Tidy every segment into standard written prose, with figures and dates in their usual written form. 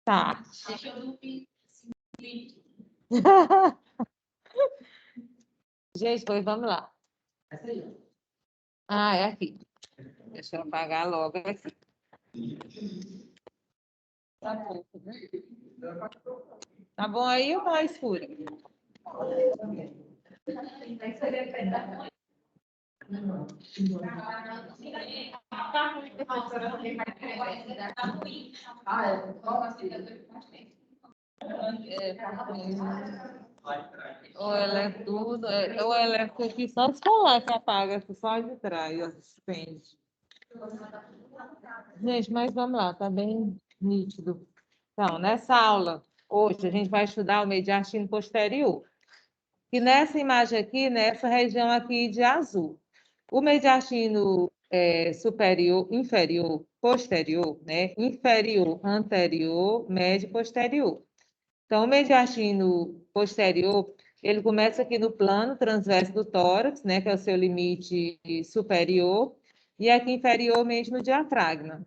Tá. Deixa eu dormir. Gente, pois vamos lá. Essa aí, ó. Ah, é aqui. Deixa eu apagar logo aqui. Tá bom. Tá bom aí ou tá escuro? Ou ela é tudo, ou ela é aqui só de falar que apaga, só de trás, ó, suspende. Gente, mas vamos lá, tá bem nítido. Então, nessa aula, hoje, a gente vai estudar o mediastino posterior. E nessa imagem aqui, nessa região aqui de azul. O mediastino superior, inferior, posterior, né? Inferior, anterior, médio, posterior. Então, o mediastino posterior, ele começa aqui no plano transverso do tórax, né? Que é o seu limite superior, e aqui inferiormente no diafragma.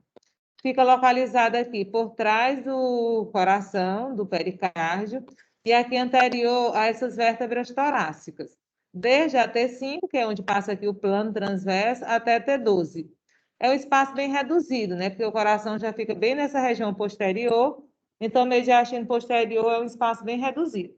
Fica localizado aqui por trás do coração, do pericárdio, e aqui anterior a essas vértebras torácicas, desde a T5, que é onde passa aqui o plano transverso, até T12. É um espaço bem reduzido, né? Porque o coração já fica bem nessa região posterior, então o mediastino posterior é um espaço bem reduzido.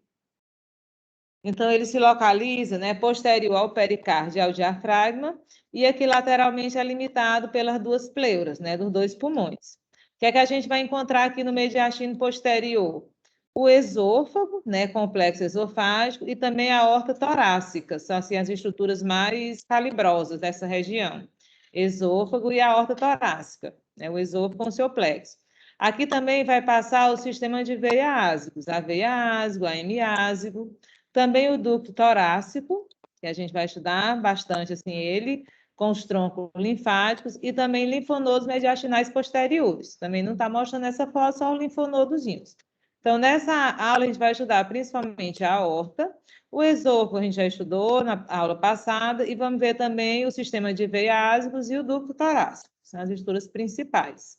Então, ele se localiza, né, posterior ao pericárdio e ao diafragma, e aqui lateralmente é limitado pelas duas pleuras, né, dos dois pulmões. O que é que a gente vai encontrar aqui no mediastino posterior? O esôfago, né, complexo esofágico, e também a aorta torácica, são assim, as estruturas mais calibrosas dessa região. Esôfago e a aorta torácica, né, o esôfago com seu plexo. Aqui também vai passar o sistema de veia ásicos, a veia ásgo, a hemiásgo, também o ducto torácico, que a gente vai estudar bastante assim ele, com os troncos linfáticos, e também linfonodos mediastinais posteriores. Também não está mostrando essa foto, só os linfonodozinhos. Então, nessa aula, a gente vai estudar principalmente a aorta, o esôfago a gente já estudou na aula passada, e vamos ver também o sistema de veia ásicos e o ducto torácico. São as estruturas principais.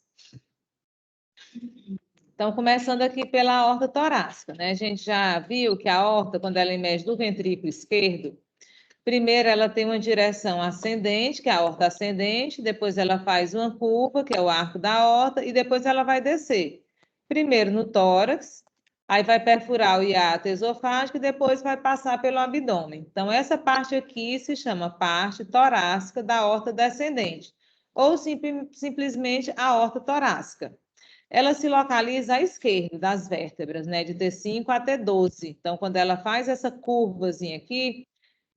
Então, começando aqui pela aorta torácica, né? A gente já viu que a aorta, quando ela emerge do ventrículo esquerdo, primeiro ela tem uma direção ascendente, que é a aorta ascendente, depois ela faz uma curva, que é o arco da aorta, e depois ela vai descer. Primeiro no tórax, aí vai perfurar o hiato esofágico e depois vai passar pelo abdômen. Então, essa parte aqui se chama parte torácica da aorta descendente, ou simplesmente a aorta torácica. Ela se localiza à esquerda das vértebras, né, de T5 a T12. Então, quando ela faz essa curvazinha aqui,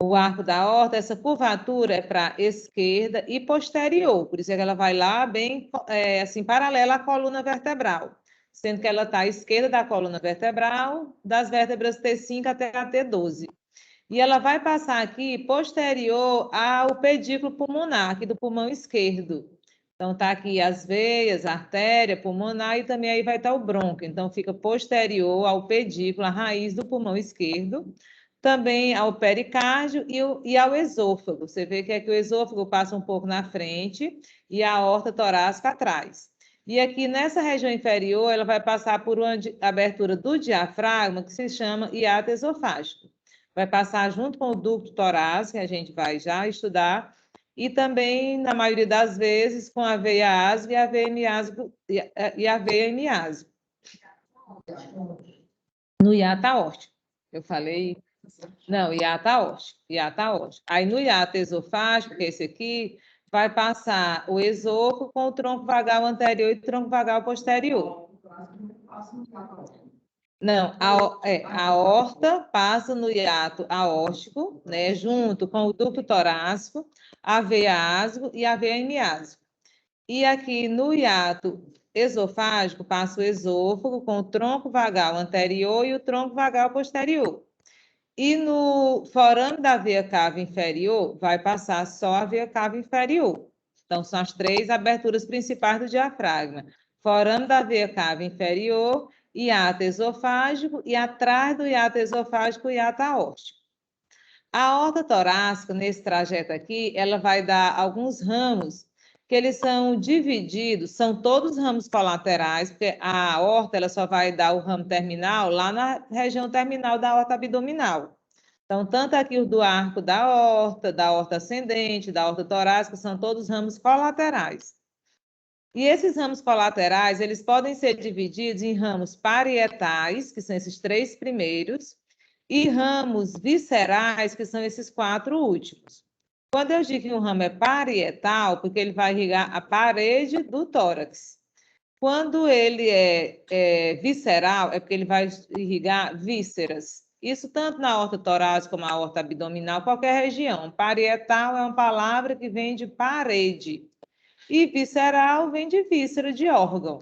o arco da aorta, essa curvatura é para esquerda e posterior, por isso é que ela vai lá bem assim, paralela à coluna vertebral, sendo que ela está à esquerda da coluna vertebral, das vértebras T5 até a T12. E ela vai passar aqui posterior ao pedículo pulmonar, aqui do pulmão esquerdo. Então, está aqui as veias, a artéria pulmonar e também aí vai estar o brônquio. Então, fica posterior ao pedículo, a raiz do pulmão esquerdo, também ao pericárdio e ao esôfago. Você vê que aqui o esôfago passa um pouco na frente e a aorta torácica atrás. E aqui nessa região inferior, ela vai passar por uma abertura do diafragma, que se chama hiato esofágico. Vai passar junto com o ducto torácico, que a gente vai já estudar, e também, na maioria das vezes, com a veia ásgo e a veia hemiásgo, e a veia hemiásgo. No hiato aórtico. Eu falei... Não, hiato aórtico. Hiato aórtico. Aí, no hiato esofágico, que é esse aqui, vai passar o esôfago com o tronco vagal anterior e o tronco vagal posterior. Não, a aorta passa no hiato aórtico, né, junto com o ducto torácico, a veia ásgo e a veia hemiásgo. E aqui no hiato esofágico passa o esôfago com o tronco vagal anterior e o tronco vagal posterior. E no forame da veia cava inferior vai passar só a veia cava inferior. Então, são as três aberturas principais do diafragma. Forame da veia cava inferior, hiato esofágico e atrás do hiato esofágico, o hiato aórtico. A aorta torácica, nesse trajeto aqui, ela vai dar alguns ramos que eles são divididos, são todos ramos colaterais, porque a aorta ela só vai dar o ramo terminal lá na região terminal da aorta abdominal. Então, tanto aqui o do arco da aorta ascendente, da aorta torácica, são todos ramos colaterais. E esses ramos colaterais, eles podem ser divididos em ramos parietais, que são esses 3 primeiros, e ramos viscerais, que são esses 4 últimos. Quando eu digo que um ramo é parietal, porque ele vai irrigar a parede do tórax. Quando ele é visceral, é porque ele vai irrigar vísceras. Isso tanto na aorta torácica como na aorta abdominal, qualquer região. Parietal é uma palavra que vem de parede. E visceral vem de víscera, de órgão.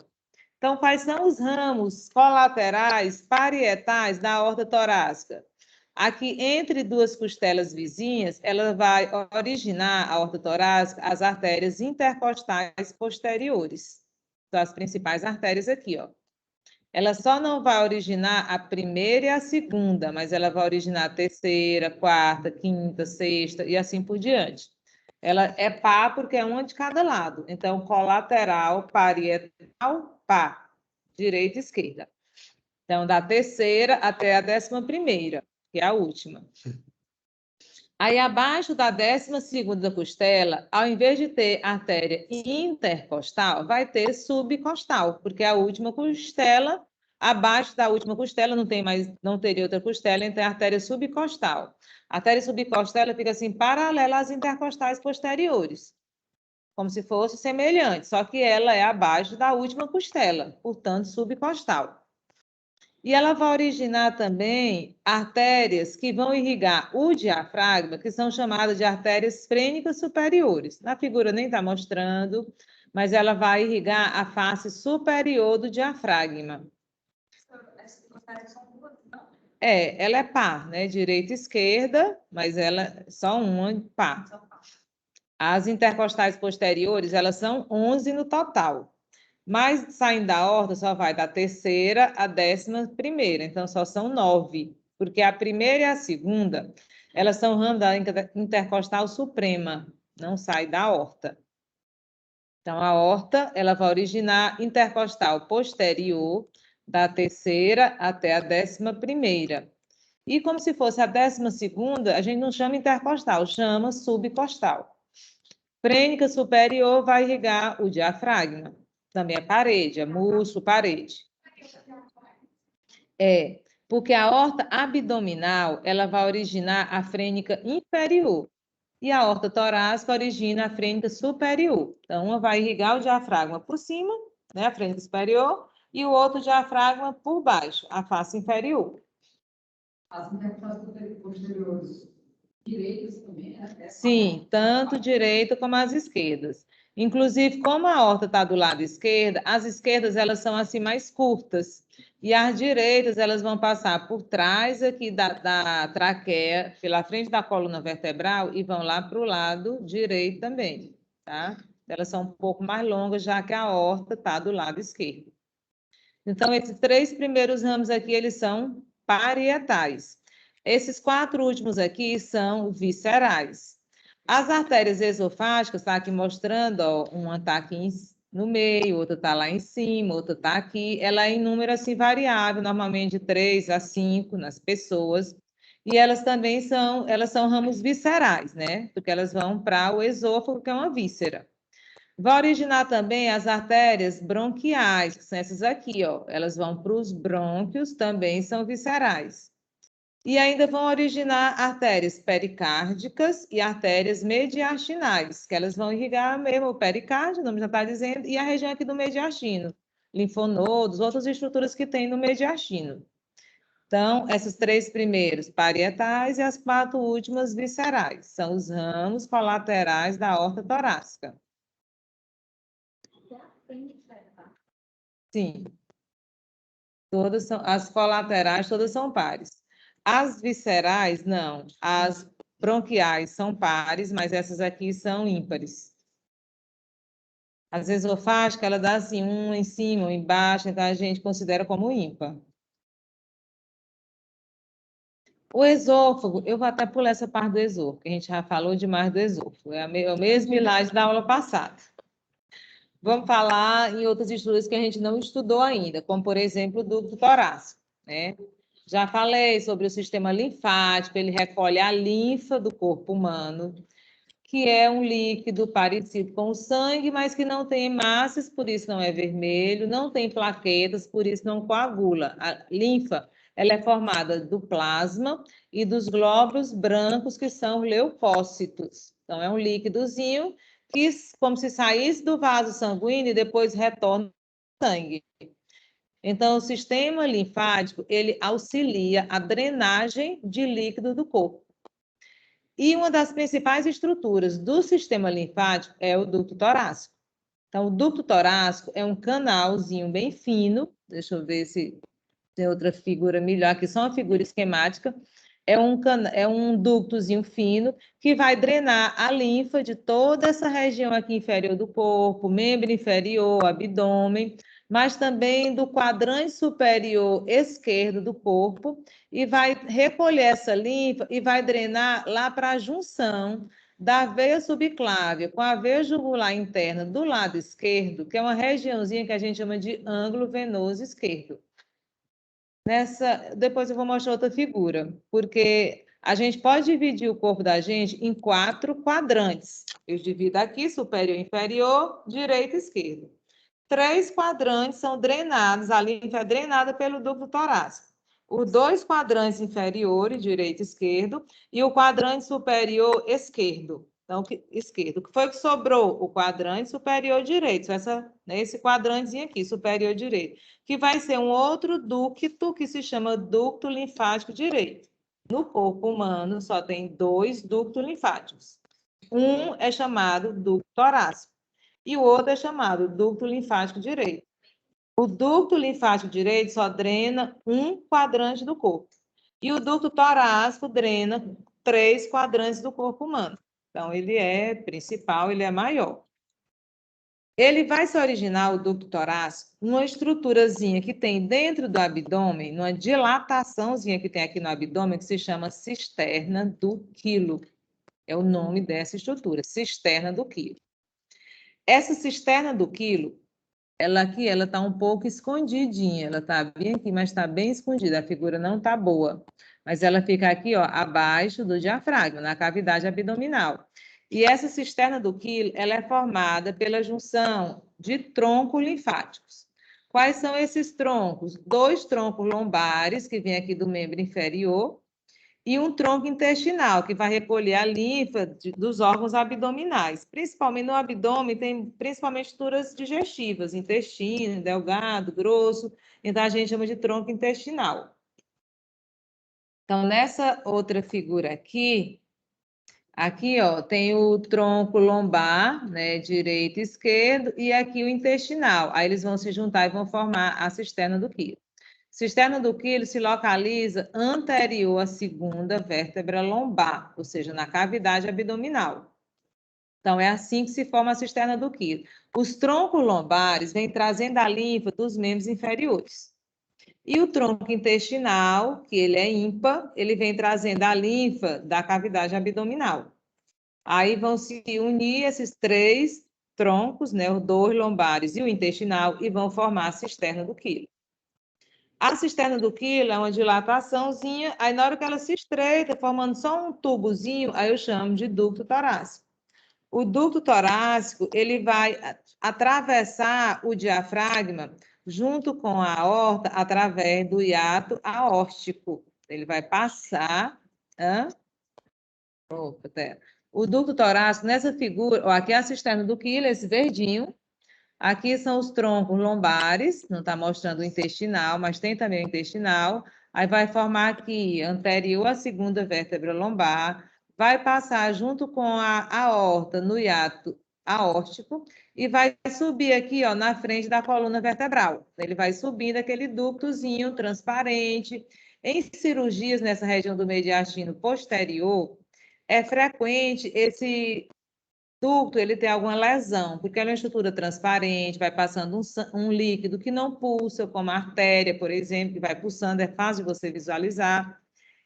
Então, quais são os ramos colaterais parietais da aorta torácica? Aqui, entre duas costelas vizinhas, ela vai originar, a aorta torácica, as artérias intercostais posteriores. São as principais artérias aqui, ó. Ela só não vai originar a primeira e a segunda, mas ela vai originar a terceira, quarta, quinta, sexta e assim por diante. Ela é par porque é uma de cada lado. Então, colateral, parietal, par. Direita e esquerda. Então, da terceira até a 11ª, que é a última. Aí, abaixo da 12ª costela, ao invés de ter artéria intercostal, vai ter subcostal, porque a última costela, abaixo da última costela, não teria outra costela, então é a artéria subcostal. A artéria subcostal fica assim, paralela às intercostais posteriores, como se fosse semelhante, só que ela é abaixo da última costela, portanto, subcostal. E ela vai originar também artérias que vão irrigar o diafragma, que são chamadas de artérias frênicas superiores. Na figura nem está mostrando, mas ela vai irrigar a face superior do diafragma. Ela é par, né? Direita e esquerda, mas ela é só uma par. As intercostais posteriores, elas são 11 no total. Mas saindo da aorta, só vai da terceira à 11ª, então só são 9, porque a primeira e a segunda, elas são ramo da intercostal suprema, não sai da aorta. Então, a aorta, ela vai originar intercostal posterior, da terceira até a 11ª. E como se fosse a 12ª, a gente não chama intercostal, chama subcostal. Frênica superior vai irrigar o diafragma. Também é parede, é músculo, parede. Porque a aorta abdominal, ela vai originar a frênica inferior. E a aorta torácica origina a frênica superior. Então, uma vai irrigar o diafragma por cima, né, a frênica superior, e o outro diafragma por baixo, a face inferior. As intercostais posteriores direitas também, né? Sim, tanto direita como as esquerdas. Inclusive, como a aorta está do lado esquerdo, as esquerdas elas são assim mais curtas e as direitas elas vão passar por trás aqui da traqueia, pela frente da coluna vertebral e vão lá para o lado direito também, tá? Elas são um pouco mais longas, já que a aorta está do lado esquerdo. Então, esses 3 primeiros ramos aqui, eles são parietais. Esses 4 últimos aqui são viscerais. As artérias esofágicas, está aqui mostrando, ó, uma está aqui no meio, outra está lá em cima, outra está aqui. Ela é em número assim variável, normalmente de 3 a 5 nas pessoas. E elas também são ramos viscerais, né? Porque elas vão para o esôfago, que é uma víscera. Vai originar também as artérias bronquiais, que são essas aqui, ó. Elas vão para os brônquios, também são viscerais. E ainda vão originar artérias pericárdicas e artérias mediastinais, que elas vão irrigar mesmo o pericárdio, o nome já está dizendo, e a região aqui do mediastino, linfonodos, outras estruturas que tem no mediastino. Então, esses 3 primeiros parietais e as 4 últimas viscerais, são os ramos colaterais da aorta torácica. Sim. Todas são, as colaterais todas são pares. As viscerais, não. As bronquiais são pares, mas essas aqui são ímpares. As esofágicas, ela dá assim, um em cima, um embaixo, então a gente considera como ímpar. O esôfago, eu vou até pular essa parte do esôfago, que a gente já falou demais do esôfago. É o mesmo milagre da aula passada. Vamos falar em outras estruturas que a gente não estudou ainda, como, por exemplo, o ducto torácico, né? Já falei sobre o sistema linfático, ele recolhe a linfa do corpo humano, que é um líquido parecido com o sangue, mas que não tem hemácias, por isso não é vermelho, não tem plaquetas, por isso não coagula. A linfa, ela é formada do plasma e dos glóbulos brancos, que são leucócitos. Então, é um líquidozinho que, como se saísse do vaso sanguíneo e depois retorna ao sangue. Então, o sistema linfático, ele auxilia a drenagem de líquido do corpo. E uma das principais estruturas do sistema linfático é o ducto torácico. Então, o ducto torácico é um canalzinho bem fino, deixa eu ver se tem outra figura melhor, aqui só uma figura esquemática, é um ductozinho fino que vai drenar a linfa de toda essa região aqui inferior do corpo, membro inferior, abdômen, mas também do quadrante superior esquerdo do corpo, e vai recolher essa linfa e vai drenar lá para a junção da veia subclávia com a veia jugular interna do lado esquerdo, que é uma regiãozinha que a gente chama de ângulo venoso esquerdo. Depois eu vou mostrar outra figura, porque a gente pode dividir o corpo da gente em 4 quadrantes. Eu divido aqui, superior, inferior, direito e esquerdo. 3 quadrantes são drenados, a linfa é drenada pelo ducto torácico. Os 2 quadrantes inferiores, direito e esquerdo, e o quadrante superior esquerdo. Então, esquerdo. O que foi que sobrou? O quadrante superior direito. Esse quadrantezinho aqui, superior direito, que vai ser um outro ducto que se chama ducto linfático direito. No corpo humano, só tem 2 ductos linfáticos. Um é chamado ducto torácico e o outro é chamado ducto linfático direito. O ducto linfático direito só drena um quadrante do corpo. E o ducto torácico drena 3 quadrantes do corpo humano. Então, ele é principal, ele é maior. Ele vai se originar, o ducto torácico, numa estruturazinha que tem dentro do abdômen, numa dilataçãozinha que tem aqui no abdômen, que se chama cisterna do quilo. É o nome dessa estrutura, cisterna do quilo. Essa cisterna do quilo, ela aqui, ela está um pouco escondidinha, ela está bem aqui, mas está bem escondida, a figura não está boa. Mas ela fica aqui, ó, abaixo do diafragma, na cavidade abdominal. E essa cisterna do quilo, ela é formada pela junção de troncos linfáticos. Quais são esses troncos? 2 troncos lombares, que vêm aqui do membro inferior, e um tronco intestinal, que vai recolher a linfa dos órgãos abdominais. Principalmente no abdômen, tem principalmente estruturas digestivas, intestino, delgado, grosso, então a gente chama de tronco intestinal. Então, nessa outra figura aqui, ó, tem o tronco lombar, né, direito e esquerdo, e aqui o intestinal. Aí eles vão se juntar e vão formar a cisterna do quilo. Cisterna do quilo se localiza anterior à segunda vértebra lombar, ou seja, na cavidade abdominal. Então, é assim que se forma a cisterna do quilo. Os troncos lombares vêm trazendo a linfa dos membros inferiores. E o tronco intestinal, que ele é ímpar, ele vem trazendo a linfa da cavidade abdominal. Aí vão se unir esses 3 troncos, né, os 2 lombares e o intestinal, e vão formar a cisterna do quilo. A cisterna do quilo é uma dilataçãozinha, aí na hora que ela se estreita, formando só um tubozinho, aí eu chamo de ducto torácico. O ducto torácico, ele vai atravessar o diafragma junto com a aorta através do hiato aórtico. Ele vai passar... O ducto torácico, nessa figura, ó, aqui é a cisterna do quilo, esse verdinho. Aqui são os troncos lombares, não está mostrando o intestinal, mas tem também o intestinal. Aí vai formar aqui, anterior à segunda vértebra lombar, vai passar junto com a aorta no hiato aórtico e vai subir aqui, ó, na frente da coluna vertebral. Ele vai subindo aquele ductozinho transparente. Em cirurgias nessa região do mediastino posterior, é frequente esse ducto ele tem alguma lesão, porque ela é uma estrutura transparente, vai passando um líquido que não pulsa, como a artéria, por exemplo, que vai pulsando, é fácil de você visualizar.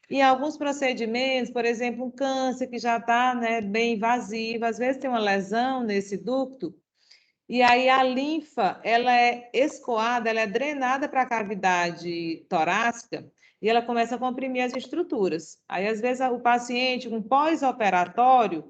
E alguns procedimentos, por exemplo, um câncer que já está, né, bem invasivo, às vezes tem uma lesão nesse ducto, E aí a linfa, ela é escoada, ela é drenada para a cavidade torácica e ela começa a comprimir as estruturas. Aí, às vezes, o paciente, um pós-operatório,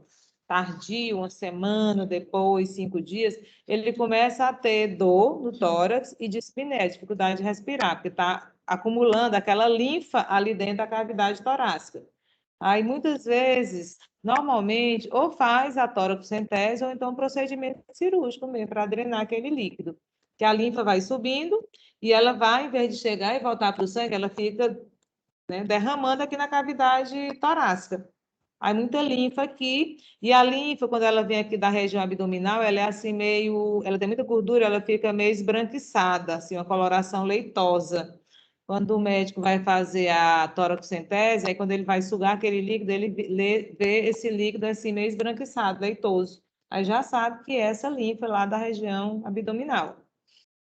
tardio, uma semana depois, 5 dias, ele começa a ter dor no tórax e dispneia, dificuldade de respirar, porque está acumulando aquela linfa ali dentro da cavidade torácica. Aí, muitas vezes, normalmente, ou faz a toracocentese ou então um procedimento cirúrgico mesmo, para drenar aquele líquido. Que a linfa vai subindo e ela vai, em vez de chegar e voltar para o sangue, ela fica, né, derramando aqui na cavidade torácica. Aí muita linfa aqui, e a linfa, quando ela vem aqui da região abdominal, ela é assim meio, ela tem muita gordura, ela fica meio esbranquiçada, assim, uma coloração leitosa. Quando o médico vai fazer a toracocentese, aí quando ele vai sugar aquele líquido, ele vê esse líquido assim meio esbranquiçado, leitoso. Aí já sabe que é essa linfa lá da região abdominal.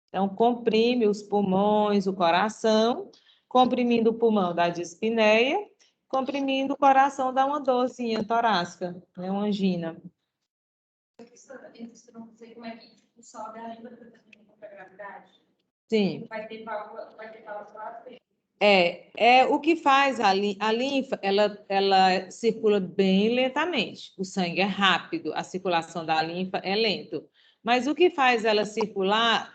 Então, comprime os pulmões, o coração, comprimindo o pulmão dá dispneia, comprimindo o coração dá uma dorzinha torácica, né, uma angina. Não sei como é que sobe a língua para a gravidade. Sim. Vai ter válvula lá. O que faz a linfa, ela circula bem lentamente. O sangue é rápido, a circulação da linfa é lento. Mas o que faz ela circular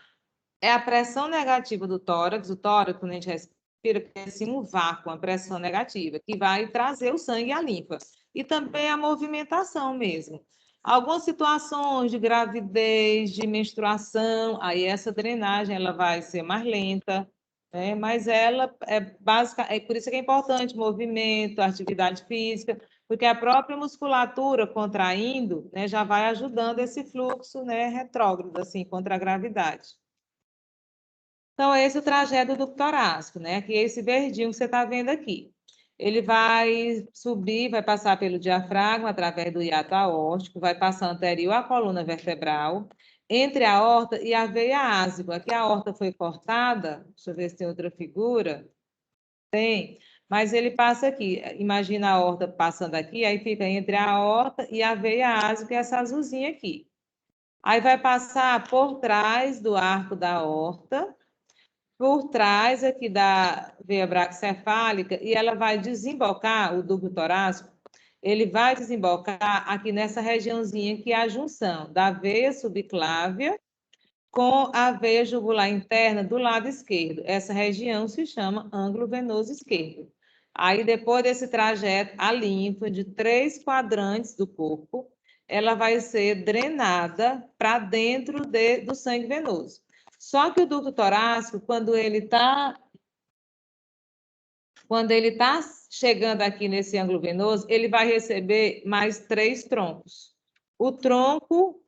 é a pressão negativa do tórax. O tórax, quando a gente respira, tem assim um vácuo, uma pressão negativa, que vai trazer o sangue e a linfa. E também a movimentação mesmo. Algumas situações de gravidez, de menstruação, aí essa drenagem ela vai ser mais lenta, né? Mas ela é básica, é por isso que é importante movimento, atividade física, porque a própria musculatura contraindo, né, já vai ajudando esse fluxo, né, retrógrado, assim, contra a gravidade. Então, esse é o trajeto do torácico, né? Que é esse verdinho que você está vendo aqui. Ele vai subir, vai passar pelo diafragma, através do hiato aórtico, vai passar anterior à coluna vertebral, entre a aorta e a veia áziba. Aqui a aorta foi cortada, deixa eu ver se tem outra figura. Tem, mas ele passa aqui. Imagina a aorta passando aqui, aí fica entre a aorta e a veia áziba, que é essa azulzinha aqui. Aí vai passar por trás do arco da aorta, por trás aqui da veia braquicefálica, e ela vai desembocar, o ducto torácico, ele vai desembocar aqui nessa regiãozinha que é a junção da veia subclávia com a veia jugular interna do lado esquerdo. Essa região se chama ângulo venoso esquerdo. Aí, depois desse trajeto, a linfa de 3 quadrantes do corpo, ela vai ser drenada para dentro do sangue venoso. Só que o ducto torácico, quando ele está chegando aqui nesse ângulo venoso, ele vai receber mais 3 troncos. O tronco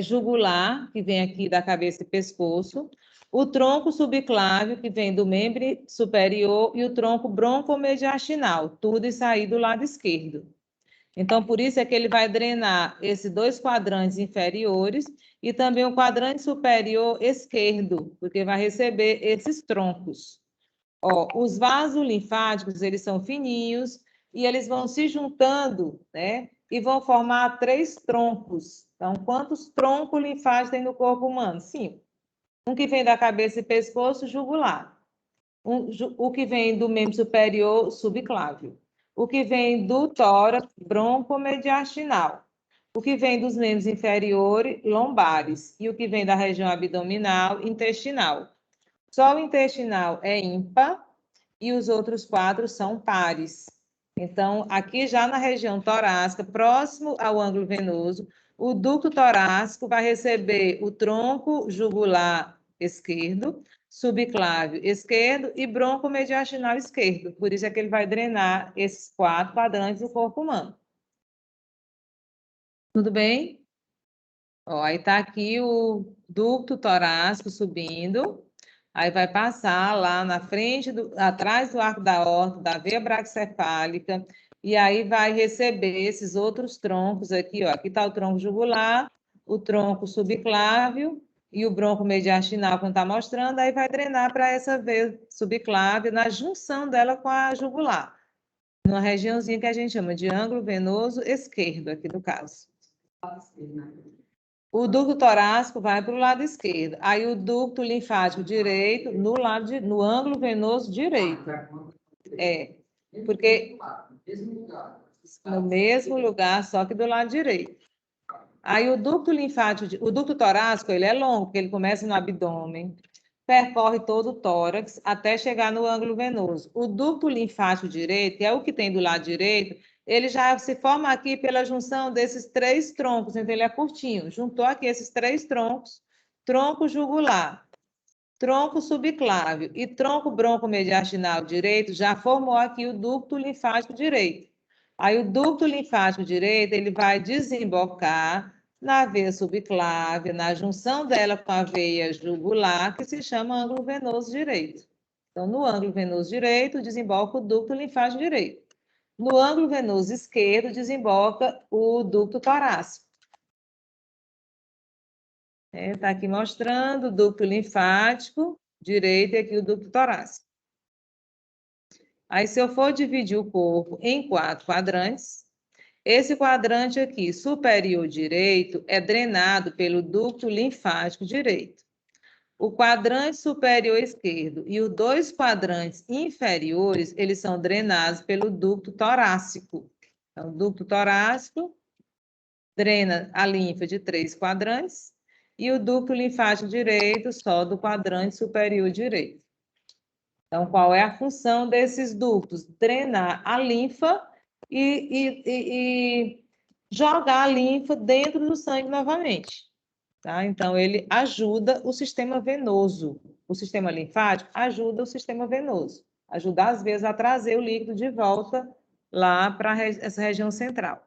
jugular, que vem aqui da cabeça e pescoço, o tronco subclávio, que vem do membro superior, e o tronco broncomediastinal, tudo isso aí do lado esquerdo. Então, por isso é que ele vai drenar esses 2 quadrantes inferiores e também o quadrante superior esquerdo, porque vai receber esses troncos. Ó, os vasos linfáticos, eles são fininhos e eles vão se juntando, né? E vão formar 3 troncos. Então, quantos troncos linfáticos tem no corpo humano? 5. Um que vem da cabeça e pescoço, jugular. O que vem do membro superior, subclávio. O que vem do tórax, broncomediastinal. O que vem dos membros inferiores, lombares. E o que vem da região abdominal, intestinal. Só o intestinal é ímpar e os outros 4 são pares. Então, aqui já na região torácica, próximo ao ângulo venoso, o ducto torácico vai receber o tronco jugular esquerdo, subclávio esquerdo e broncomediastinal esquerdo. Por isso é que ele vai drenar esses 4 quadrantes do corpo humano. Tudo bem? Ó, aí está aqui o ducto torácico subindo. Aí vai passar lá na frente, atrás do arco da aorta, da veia braquicefálica, e aí vai receber esses outros troncos aqui, ó. Aqui está o tronco jugular, o tronco subclávio e o broncomediastinal, quando está mostrando, aí vai drenar para essa veia subclávia, na junção dela com a jugular, numa regiãozinha que a gente chama de ângulo venoso esquerdo, aqui no caso. O ducto torácico vai para o lado esquerdo. Aí o ducto linfático direito no ângulo venoso direito. Porque no mesmo lugar, só que do lado direito. Aí o ducto linfático, o ducto torácico, ele é longo, porque ele começa no abdômen, percorre todo o tórax até chegar no ângulo venoso. O ducto linfático direito, que é o que tem do lado direito, ele já se forma aqui pela junção desses 3 troncos, então ele é curtinho. Juntou aqui esses 3 troncos, tronco jugular, tronco subclávio e tronco broncomediastinal direito, já formou aqui o ducto linfático direito. Aí o ducto linfático direito, ele vai desembocar na veia subclávia, na junção dela com a veia jugular, que se chama ângulo venoso direito. Então, no ângulo venoso direito, desemboca o ducto linfático direito. No ângulo venoso esquerdo, desemboca o ducto torácico. Está aqui mostrando o ducto linfático direito e aqui o ducto torácico. Aí, se eu for dividir o corpo em 4 quadrantes, esse quadrante aqui, superior direito, é drenado pelo ducto linfático direito. O quadrante superior esquerdo e os 2 quadrantes inferiores, eles são drenados pelo ducto torácico. Então, o ducto torácico drena a linfa de 3 quadrantes e o ducto linfático direito só do quadrante superior direito. Então, qual é a função desses ductos? Drenar a linfa e jogar a linfa dentro do sangue novamente. Tá? Então, ele ajuda o sistema venoso. O sistema linfático ajuda o sistema venoso. Ajuda, às vezes, a trazer o líquido de volta lá para essa região central.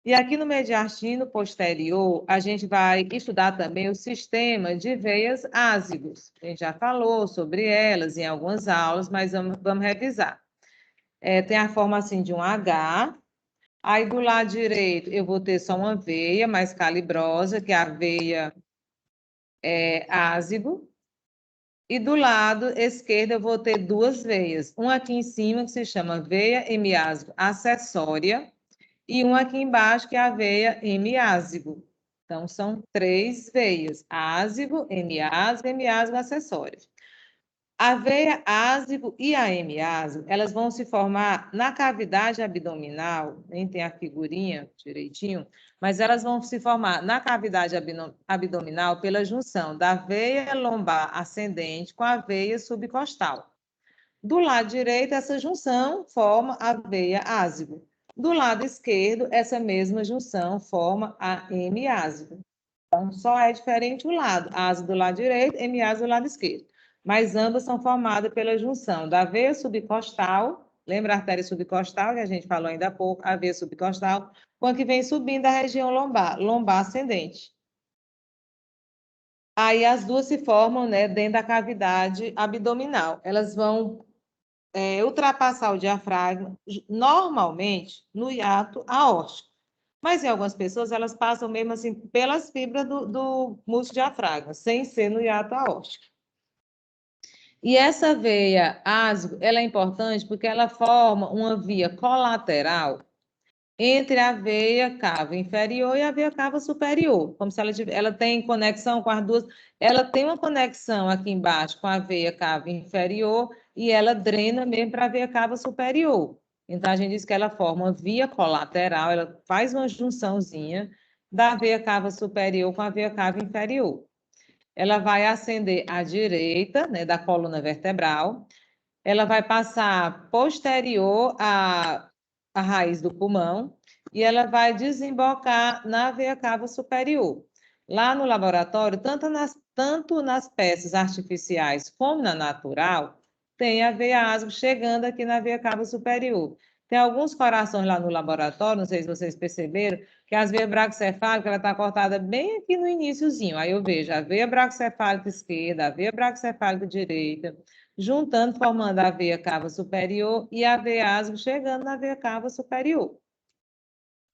E aqui no mediastino posterior, a gente vai estudar também o sistema de veias ázigos. A gente já falou sobre elas em algumas aulas, mas vamos revisar. Tem a forma assim de um H. Aí do lado direito eu vou ter só uma veia mais calibrosa, que é a veia ázigo. E do lado esquerdo eu vou ter 2 veias. Uma aqui em cima, que se chama veia hemiásico acessória, e um aqui embaixo, que é a veia hemiásigo. Então, são 3 veias: ázigo, hemiásigo acessório. A veia ázigo e a hemiásigo, elas vão se formar na cavidade abdominal, nem tem a figurinha direitinho, mas elas vão se formar na cavidade abdominal pela junção da veia lombar ascendente com a veia subcostal. Do lado direito, essa junção forma a veia ázigo. Do lado esquerdo, essa mesma junção forma a hemiásigo. Então, só é diferente o lado. Ásigo do lado direito, hemiásigo do lado esquerdo. Mas ambas são formadas pela junção da veia subcostal, lembra a artéria subcostal, que a gente falou ainda há pouco, a veia subcostal, com a que vem subindo a região lombar, lombar ascendente. Aí as duas se formam, né, dentro da cavidade abdominal. Elas vão ultrapassar o diafragma, normalmente no hiato aórtico. Mas em algumas pessoas, elas passam mesmo assim pelas fibras do músculo diafragma, sem ser no hiato aórtico. E essa veia ázigo, ela é importante porque ela forma uma via colateral entre a veia cava inferior e a veia cava superior, como se ela tem conexão com as duas, ela tem uma conexão aqui embaixo com a veia cava inferior e ela drena mesmo para a veia cava superior. Então, a gente diz que ela forma uma via colateral, ela faz uma junçãozinha da veia cava superior com a veia cava inferior. Ela vai ascender à direita, né, da coluna vertebral, ela vai passar posterior à raiz do pulmão e ela vai desembocar na veia cava superior. Lá no laboratório, tanto nas peças artificiais como na natural, tem a veia ázigo chegando aqui na veia cava superior. Tem alguns corações lá no laboratório, não sei se vocês perceberam, que as veias braquicefálicas ela está cortada bem aqui no iniciozinho. Aí eu vejo a veia braquicefálica esquerda, a veia braquicefálica direita, juntando, formando a veia cava superior e a veia ázigo chegando na veia cava superior.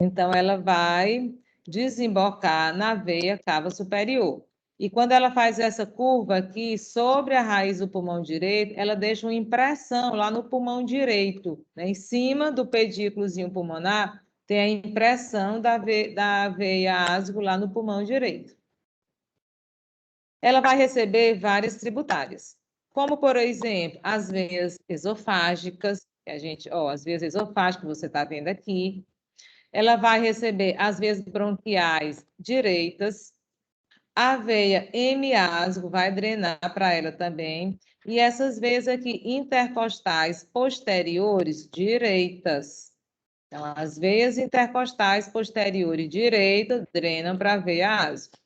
Então, ela vai desembocar na veia cava superior. E quando ela faz essa curva aqui sobre a raiz do pulmão direito, ela deixa uma impressão lá no pulmão direito, né? Em cima do pedículozinho pulmonar, tem a impressão da veia ásgo lá no pulmão direito. Ela vai receber várias tributárias, como, por exemplo, as veias esofágicas, que a gente, as veias esofágicas que você está vendo aqui. Ela vai receber as veias bronquiais direitas, a veia hemiasgo vai drenar para ela também, e essas veias aqui intercostais posteriores direitas. Então, as veias intercostais posteriores direitas drenam para a veia asgo.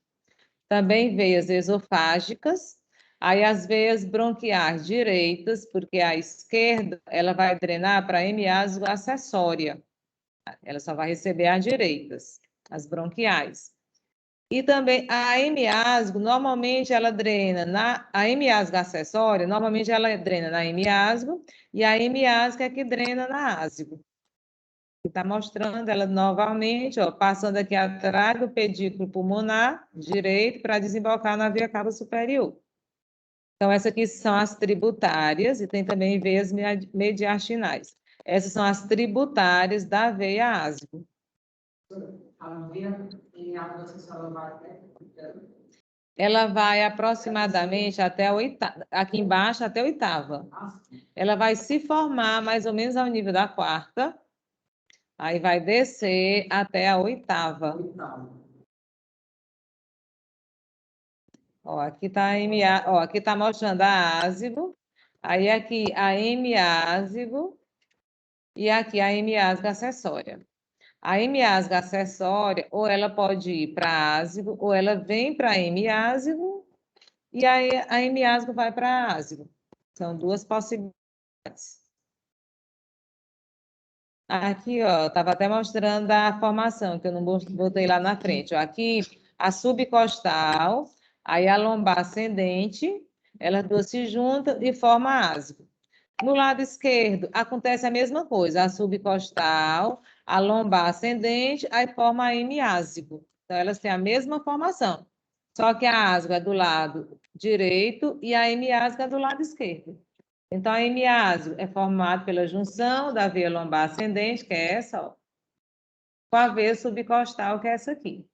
Também veias esofágicas, aí as veias bronquiais direitas, porque a esquerda ela vai drenar para a hemiasgo acessória. Ela só vai receber as direitas, as bronquiais. E também a hemiasgo, normalmente ela drena a hemiasgo acessória, normalmente ela drena na hemiasgo, e a hemiasgo é que drena na asgo. Está mostrando ela novamente, passando aqui atrás do pedículo pulmonar direito para desembocar na veia cava superior. Então, essas aqui são as tributárias e tem também veias mediastinais. Essas são as tributárias da veia asgo. Ela vai aproximadamente até a oitava, aqui embaixo até a oitava. Ela vai se formar mais ou menos ao nível da quarta, aí vai descer até a oitava. Aqui está aqui tá mostrando a ásgo, aí aqui a hemiásgo e aqui a hemiasgo acessória. A hemiasgo acessória, ou ela pode ir para ásgo, ou ela vem para hemiasgo, e aí a hemiasgo vai para ásgo. São duas possibilidades. Aqui, estava até mostrando a formação, que eu não botei lá na frente. Aqui, a subcostal, aí a lombar ascendente, elas duas se juntam e formam a ásgo. No lado esquerdo, acontece a mesma coisa, a subcostal, a lombar ascendente, aí forma a hemiásgo. Então, elas têm a mesma formação, só que a asgo é do lado direito e a hemiásgo é do lado esquerdo. Então, a hemiásgo é formado pela junção da veia lombar ascendente, que é essa, com a veia subcostal, que é essa aqui.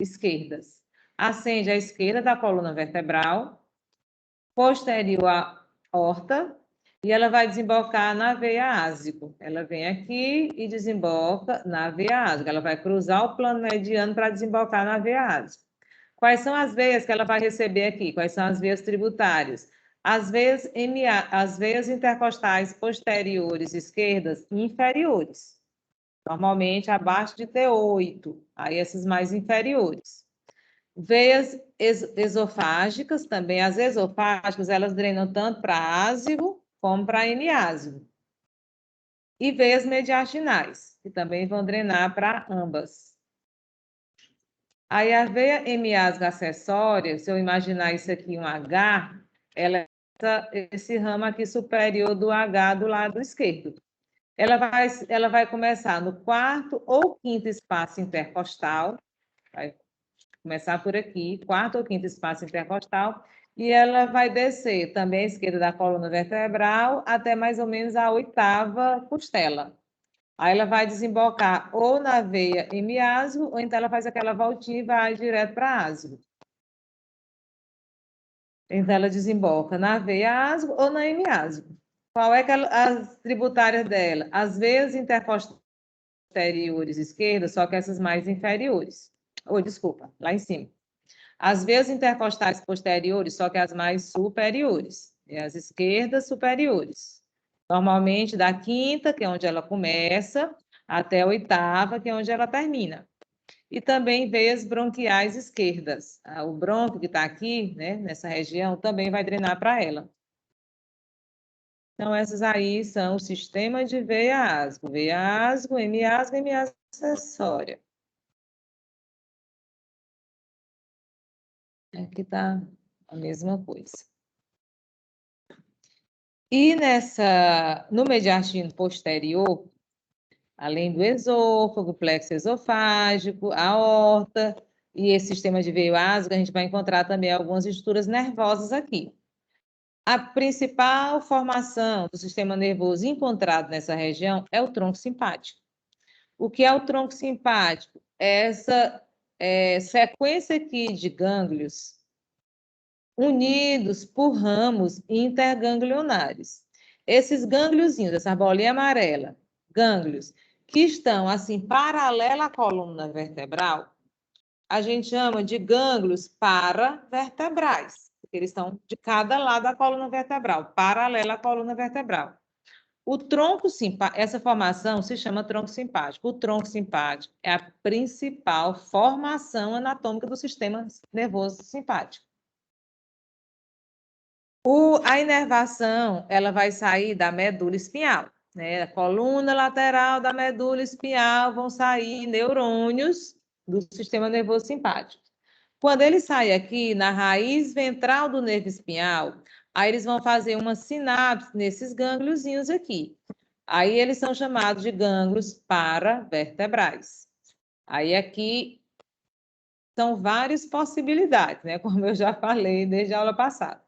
Esquerdas. Ascende à esquerda da coluna vertebral, posterior à horta, e ela vai desembocar na veia ásgo. Ela vem aqui e desemboca na veia ásgo. Ela vai cruzar o plano mediano para desembocar na veia ásgo. Quais são as veias que ela vai receber aqui? Quais são as veias tributárias? As veias intercostais posteriores esquerdas e inferiores. Normalmente abaixo de T8, aí essas mais inferiores. Veias esofágicas, também as esofágicas, elas drenam tanto para ásgo como para hemiásgo. E veias mediastinais, que também vão drenar para ambas. Aí a veia hemiásgo acessória, se eu imaginar isso aqui um H, ela é esse ramo aqui superior do H do lado esquerdo. Ela vai começar no quarto ou quinto espaço intercostal, vai começar por aqui, quarto ou quinto espaço intercostal, e ela vai descer também à esquerda da coluna vertebral até mais ou menos a oitava costela. Aí ela vai desembocar ou na veia hemiásgo, ou então ela faz aquela voltinha e vai direto para asgo. Então ela desemboca na veia asgo ou na hemiásgo. Qual é que as tributárias dela? As veias interposteriores esquerdas, só que essas mais inferiores. Desculpa, lá em cima. As veias intercostais posteriores, só que as mais superiores. E as esquerdas superiores. Normalmente da quinta, que é onde ela começa, até a oitava, que é onde ela termina. E também veias bronquiais esquerdas. O brônquio que está aqui, né, nessa região, também vai drenar para ela. Então, essas aí são o sistema de veia asgo, hemiasgo e hemiasgo acessória. Aqui está a mesma coisa. E no mediastino posterior, além do esôfago, plexo esofágico, a aorta e esse sistema de veio asgo, a gente vai encontrar também algumas estruturas nervosas aqui. A principal formação do sistema nervoso encontrado nessa região é o tronco simpático. O que é o tronco simpático? Essa sequência aqui de gânglios unidos por ramos interganglionares. Esses gângliozinhos, essa bolinha amarela, gânglios, que estão assim paralela à coluna vertebral, a gente chama de gânglios paravertebrais, porque eles estão de cada lado da coluna vertebral, paralela à coluna vertebral. O tronco simpático, essa formação se chama tronco simpático. O tronco simpático é a principal formação anatômica do sistema nervoso simpático. A inervação, ela vai sair da medula espinhal, né? A coluna lateral da medula espinhal vão sair neurônios do sistema nervoso simpático. Quando ele sai aqui na raiz ventral do nervo espinhal, aí eles vão fazer uma sinapse nesses gângliozinhos aqui. Aí eles são chamados de gânglios paravertebrais. Aí aqui são várias possibilidades, né? Como eu já falei desde a aula passada.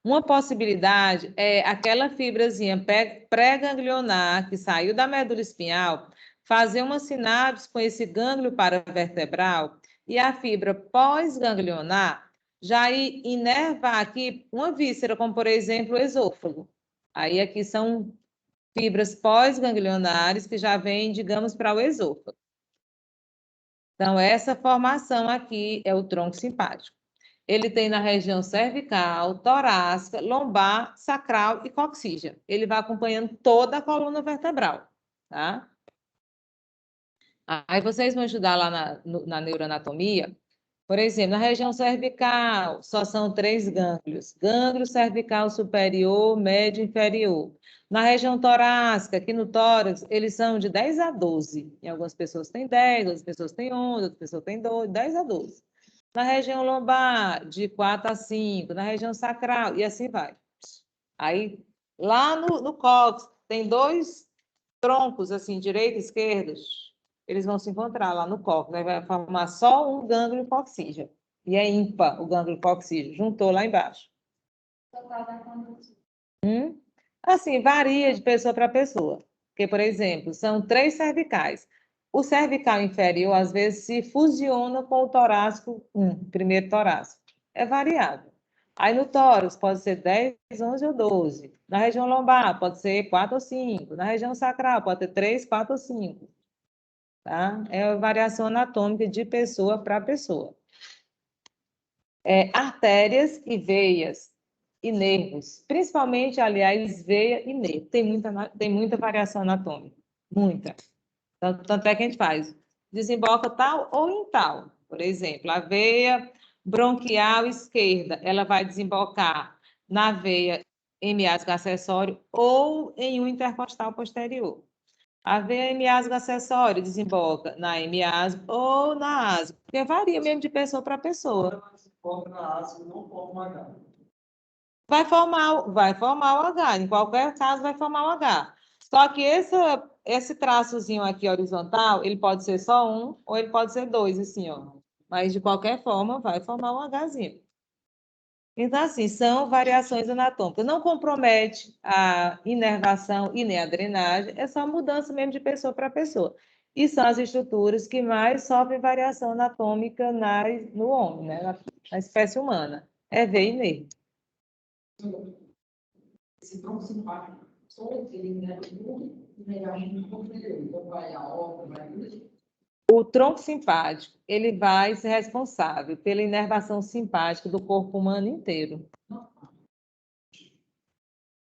Uma possibilidade é aquela fibrazinha pré-ganglionar que saiu da medula espinhal fazer uma sinapse com esse gânglio paravertebral e a fibra pós-ganglionar já inervar aqui uma víscera, como por exemplo o esôfago. Aí aqui são fibras pós-ganglionares que já vêm, digamos, para o esôfago. Então, essa formação aqui é o tronco simpático. Ele tem na região cervical, torácica, lombar, sacral e coxígea. Ele vai acompanhando toda a coluna vertebral, tá? Aí vocês vão estudar lá na neuroanatomia, por exemplo, na região cervical, só são 3 gânglios. Gânglio cervical superior, médio e inferior. Na região torácica, aqui no tórax, eles são de 10 a 12. Em algumas pessoas tem 10, outras pessoas tem 11, outras pessoas tem 12, 10 a 12. Na região lombar, de 4 a 5. Na região sacral, e assim vai. Aí, lá no cóccix, tem 2 troncos, assim, direito e esquerdo, eles vão se encontrar lá no cóccix, né? Vai formar só um gânglio coxígeo. E é ímpar o gânglio coxígeo, juntou lá embaixo. Assim, varia de pessoa para pessoa. Porque, por exemplo, são 3 cervicais. O cervical inferior, às vezes, se fusiona com o torácico 1, primeiro torácico. É variável. Aí no tórax pode ser 10, 11 ou 12. Na região lombar pode ser 4 ou 5. Na região sacral pode ter 3, 4 ou 5. Tá? É variação anatômica de pessoa para pessoa. Artérias e veias e nervos, principalmente, aliás, veia e nervo. Tem muita variação anatômica, muita. Tanto é que a gente faz, desemboca tal ou em tal. Por exemplo, a veia bronquial esquerda, ela vai desembocar na veia hemiástica acessório ou em um intercostal posterior. A veia hemiástica acessória desemboca na hemiástica ou na asca, porque varia mesmo de pessoa para pessoa. Na asca, não forma H. Vai formar o H, em qualquer caso vai formar o H. Só que esse traçozinho aqui horizontal, ele pode ser só um ou ele pode ser 2, assim, ó. Mas de qualquer forma vai formar um Hzinho. Então, assim, são variações anatômicas. Não compromete a inervação e nem a drenagem, é só mudança mesmo de pessoa para pessoa. E são as estruturas que mais sofrem variação anatômica no homem, né? Na espécie humana. É veia e nervo. Esse tronco simpático, só ele é muito melhor então vai a obra, vai isso. O tronco simpático, ele vai ser responsável pela inervação simpática do corpo humano inteiro.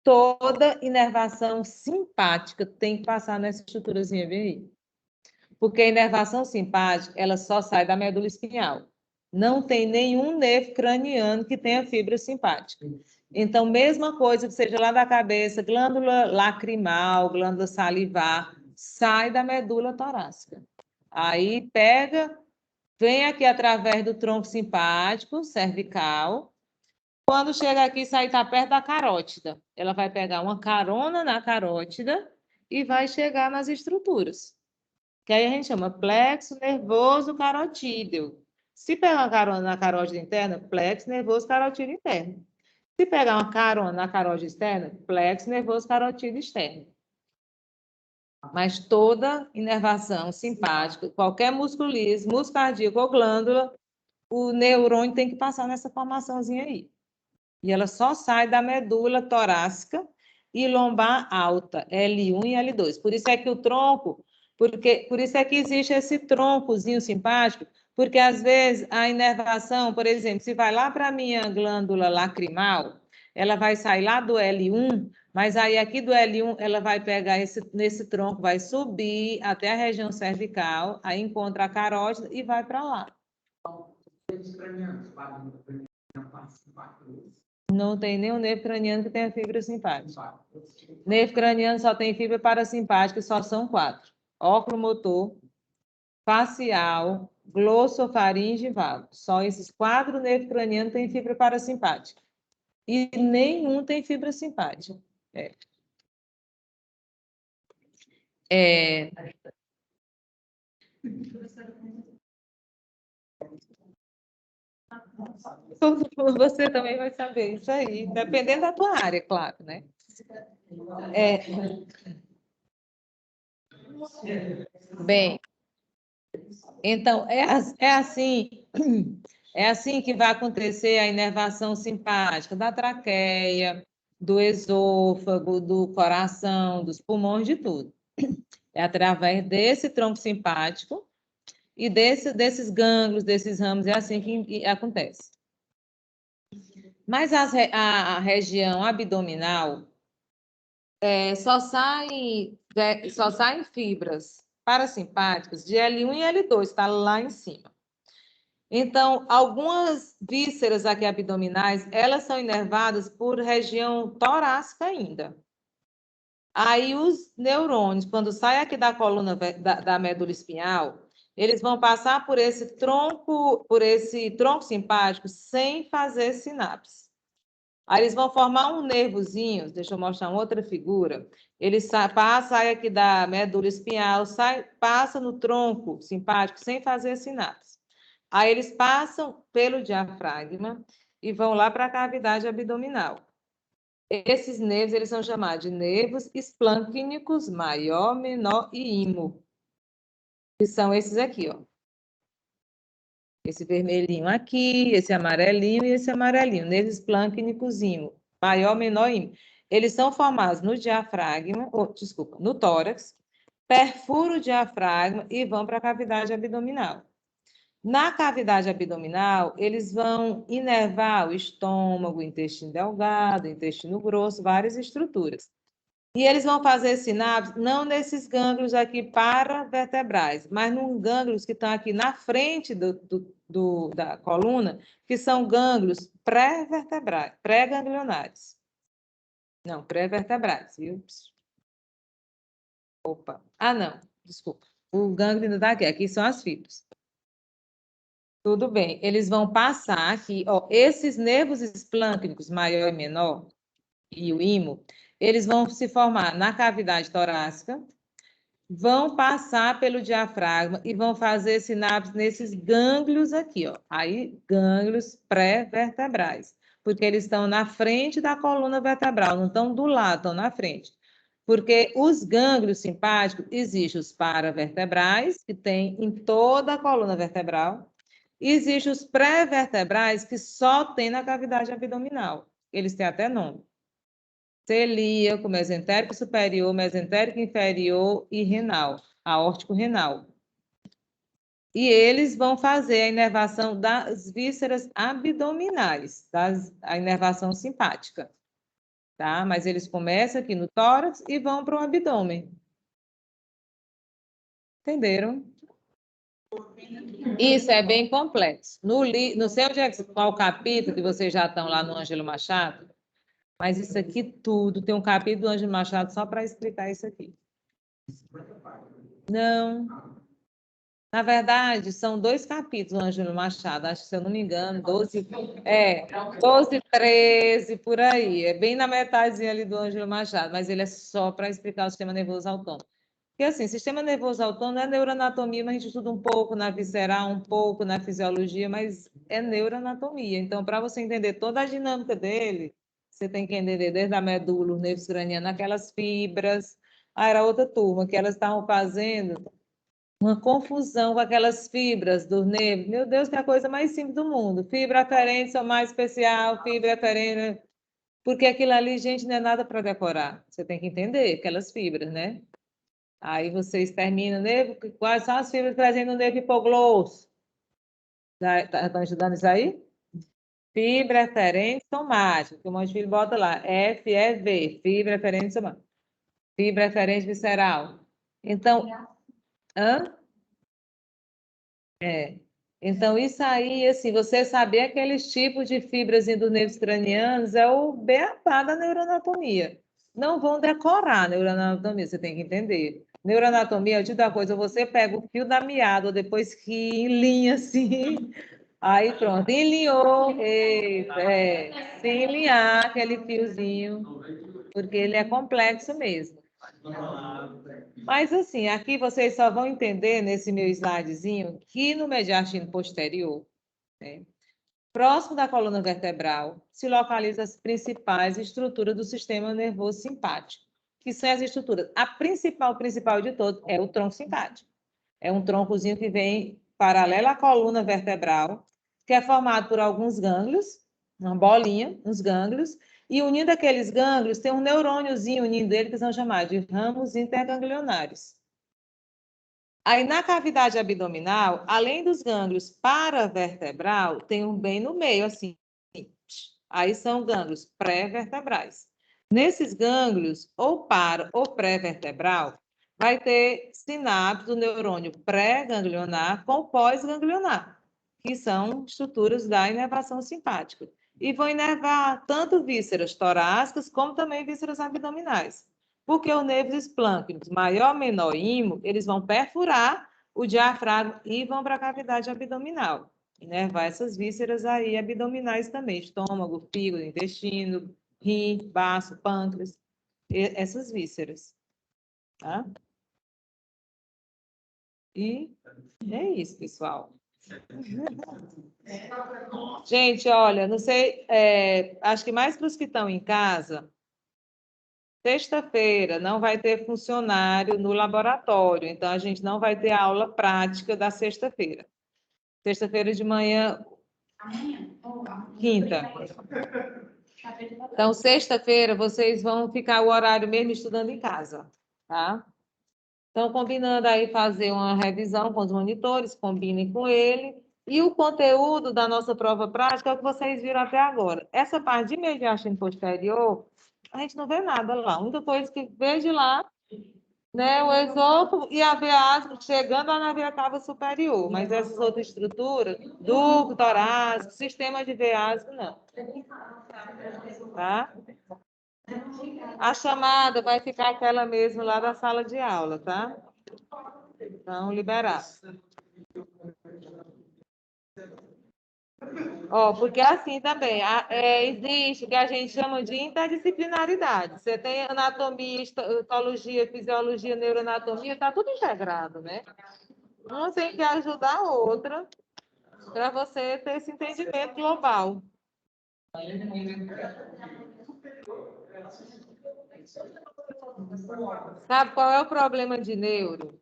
Toda inervação simpática tem que passar nessa estruturazinha, vem aí. Porque a inervação simpática, ela só sai da medula espinhal. Não tem nenhum nervo craniano que tenha fibra simpática. Então, mesma coisa que seja lá da cabeça, glândula lacrimal, glândula salivar, sai da medula torácica. Aí pega, vem aqui através do tronco simpático, cervical. Quando chega aqui, sai está perto da carótida. Ela vai pegar uma carona na carótida e vai chegar nas estruturas. Que aí a gente chama plexo nervoso carotídeo. Se pegar uma carona na carótida interna, plexo nervoso carotídeo interno. Se pegar uma carona na carótida externa, plexo nervoso carotídeo externo. Mas toda inervação simpática, qualquer músculo liso, músculo cardíaco ou glândula, o neurônio tem que passar nessa formaçãozinha aí. E ela só sai da medula torácica e lombar alta, L1 e L2. Por isso é que o tronco, por isso é que existe esse troncozinho simpático, porque às vezes a inervação, por exemplo, se vai lá para a minha glândula lacrimal, ela vai sair lá do L1, mas aí aqui do L1 ela vai pegar nesse tronco, vai subir até a região cervical, aí encontra a carótida e vai para lá. Não tem nenhum nervo craniano que tenha fibra simpática. Nervo craniano só tem fibra parasimpática, e só são 4. Oculomotor, facial, glossofaringe e vago. Só esses 4 nervos cranianos têm fibra parasimpática. E nenhum tem fibra simpática. Você também vai saber isso aí, dependendo da tua área, claro, né? Bem, então, é assim que vai acontecer a inervação simpática da traqueia, do esôfago, do coração, dos pulmões, de tudo. É através desse tronco simpático e desses gânglios, desses ramos, é assim que acontece. Mas a região abdominal só saem fibras parasimpáticas de L1 e L2, está lá em cima. Então, algumas vísceras aqui abdominais, elas são inervadas por região torácica ainda. Aí os neurônios, quando saem aqui da coluna da medula espinhal, eles vão passar por esse tronco simpático sem fazer sinapse. Aí eles vão formar um nervozinho, deixa eu mostrar uma outra figura. Ele sai aqui da medula espinhal, passa no tronco simpático sem fazer sinapse. Aí eles passam pelo diafragma e vão lá para a cavidade abdominal. Esses nervos, eles são chamados de nervos esplâncnicos maior, menor e imo. Que são esses aqui, ó. Esse vermelhinho aqui, esse amarelinho e esse amarelinho. Nervos esplâncnicos imo. Maior, menor e imo. Eles são formados no diafragma, no tórax, perfuram o diafragma e vão para a cavidade abdominal. Na cavidade abdominal, eles vão inervar o estômago, o intestino delgado, o intestino grosso, várias estruturas. E eles vão fazer sinapses não nesses gânglios aqui paravertebrais, mas nos gânglios que estão aqui na frente da coluna, que são gânglios pré-vertebrais, pré-ganglionares. Não, pré-vertebrais, viu? Opa. Ah, não, desculpa. O gânglio ainda está aqui, aqui são as fibras. Tudo bem, eles vão passar aqui, ó, esses nervos esplâncnicos, maior e menor, e o imo, eles vão se formar na cavidade torácica, vão passar pelo diafragma e vão fazer sinapses nesses gânglios aqui, ó. Aí, gânglios pré-vertebrais, porque eles estão na frente da coluna vertebral, não estão do lado, estão na frente. Porque os gânglios simpáticos, existem os paravertebrais, que tem em toda a coluna vertebral, e existem os pré-vertebrais, que só tem na cavidade abdominal. Eles têm até nome. Celíaco, mesentérico superior, mesentérico inferior e renal, aórtico renal. E eles vão fazer a inervação das vísceras abdominais, a inervação simpática. Tá? Mas eles começam aqui no tórax e vão para o abdômen. Entenderam? Isso é bem complexo. Não sei qual capítulo que vocês já estão lá no Ângelo Machado, mas isso aqui tudo tem um capítulo do Ângelo Machado só para explicar isso aqui. Não. Na verdade, são 2 capítulos do Ângelo Machado, acho que, se eu não me engano, 12, 13, por aí. É bem na metade ali do Ângelo Machado, mas ele é só para explicar o sistema nervoso autônomo. Porque, assim, sistema nervoso autônomo é neuroanatomia, mas a gente estuda um pouco na visceral, um pouco na fisiologia, mas é neuroanatomia. Então, para você entender toda a dinâmica dele, você tem que entender desde a medula, os nervos cranianos, aquelas fibras, Ah, era outra turma, que elas estavam fazendo uma confusão com aquelas fibras do nervo. Meu Deus, que é a coisa mais simples do mundo. Fibra aferente, mais especial, fibra aferente. Porque aquilo ali, gente, não é nada para decorar. Você tem que entender aquelas fibras, né? Aí vocês terminam o nervo. Quais são as fibras presentes no nervo hipoglosso? Estão estudando isso aí? Fibra aferente somática, que o monte de filho bota lá. FEV, fibra aferente somática. Fibra aferente visceral. Então, hã? Então, isso aí, assim, você saber aqueles tipos de fibras dos nervos cranianos é o beabá da neuroanatomia. Não vão decorar a neuroanatomia, você tem que entender. Neuroanatomia, eu te dou uma coisa, você pega o fio da meada, depois que enlinha assim, aí pronto, enlinhou, se enlinhar aquele fiozinho, porque ele é complexo mesmo. Mas assim, aqui vocês só vão entender nesse meu slidezinho que no mediastino posterior, né, próximo da coluna vertebral, se localizam as principais estruturas do sistema nervoso simpático, que são as estruturas. A principal de todas é o tronco simpático. É um troncozinho que vem paralelo à coluna vertebral, que é formado por alguns gânglios, uma bolinha, uns gânglios, e unindo aqueles gânglios, tem um neurôniozinho unindo ele, que são chamados de ramos interganglionares. Aí, na cavidade abdominal, além dos gânglios paravertebral, tem um bem no meio, assim. Aí são gânglios pré-vertebrais. Nesses gânglios, ou para ou pré-vertebral, vai ter sinapse do neurônio pré-ganglionar com pós-ganglionar, que são estruturas da inervação simpática. E vão inervar tanto vísceras torácicas como também vísceras abdominais. Porque os nervos esplâncnicos, maior, menor, imo, eles vão perfurar o diafragma e vão para a cavidade abdominal. Inervar essas vísceras aí abdominais também, estômago, fígado, intestino, rim, baço, pâncreas, essas vísceras, tá? E é isso, pessoal. Gente, olha, não sei, acho que mais para os que estão em casa, sexta-feira não vai ter funcionário no laboratório, então a gente não vai ter aula prática da sexta-feira. Sexta-feira de manhã, quinta. Então, sexta-feira, vocês vão ficar o horário mesmo estudando em casa, tá? Então, combinando aí fazer uma revisão com os monitores, combinem com ele. E o conteúdo da nossa prova prática é o que vocês viram até agora. Essa parte de mediastino posterior, a gente não vê nada lá. A única coisa que vejo lá, né, o esôfago e a veia asma chegando lá na veia cava superior. Mas essas outras estruturas, ducto, torácico, sistema de veia asma, não. Tá? A chamada vai ficar aquela mesmo lá da sala de aula, tá? Então, liberar. Ó, porque assim também, existe o que a gente chama de interdisciplinaridade. Você tem anatomia, histologia, fisiologia, neuroanatomia, está tudo integrado, né? Uma tem que ajudar a outra para você ter esse entendimento global. Sabe qual é o problema de neuro?